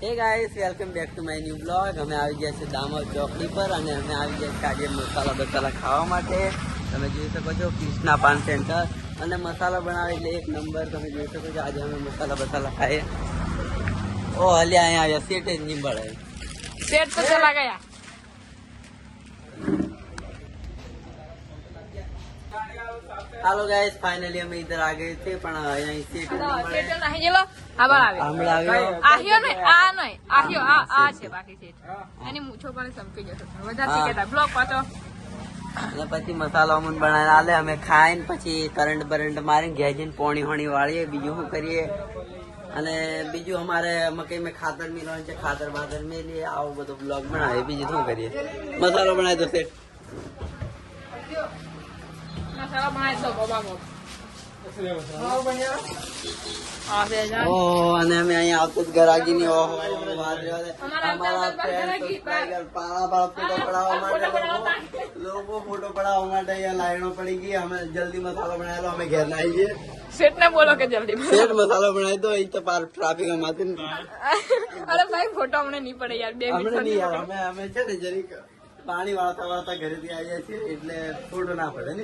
Hey guys welcome back to my new blog. અમે આવી ગયા છે દામોદ ચોકડી પર અને અમે આવી ગયા છે આજે મસાલા બસાલા ખાવા માટે। તમે જોઈ શકો છો કૃષ્ણા પાન સેન્ટર અને મસાલા બનાવે એટલે એક નંબર। તમે જોઈ શકો છો આજે અમે મસાલા બસાલા ખાઈએ। ઓ હલ્યા અહીંયા આવ્યા સેટ જ નહીં મળે, सेट तो चला गया। हेलो गाइस फाइनली અમે इधर आ गए थे પણ અહીંયા સેટ જ નહીં મળે। सेट नहीं जेलो आबार आवे હમણાં આવ્યો आहियो नहीं आ नहीं आहियो आ छे बाकी सेट एनी मूछो पण संपी जतो વધારે કેતા બ્લોક પાછો અને પછી મસાલો અમન બનાવીને આલે। અમે ખાઈને પછી કરંટ બરંટ મારીને ઘેર જઈને પોણી હોણી વાળીએ। બીજું શું કરીએ અને બીજું અમારે મકઈ में ખાતર મિલવાનું છે, ખાતર બાતર મેલીએ આવું બધું બ્લોગ બનાવીએ। બીજું શું કરીએ, મસાલો બનાવી દો સેટ। मसाला बनाए दो बाबा को हां से जा ओ અને અમે અહીંયા આવતો જ ગરાગીની ઓહો વાત રહ્યો છે અમારા ફ્રેન્ડ પાળા ફોટો પડાવવા માટે લોકો ફોટો પડાવવા માટે અહીંયા લાઈનો પડી ગઈ। અમે જલ્દી મસાલો બનાવી લો, અમે ઘેર ના આવી જઈએ। सेट ने बोलो के जल्दी સેટ મસાલો બનાવી દો, અહીં તો પાર ટ્રાફિક અમાથી अरे भाई फोटो हमने नहीं पड़े यार 2 અમને मिनट નહીં યાર, અમે છે ને જરીક પાણી વાળતા વાળતા ઘરેથી આવ્યા છીએ એટલે ફોટો ના પડે ને।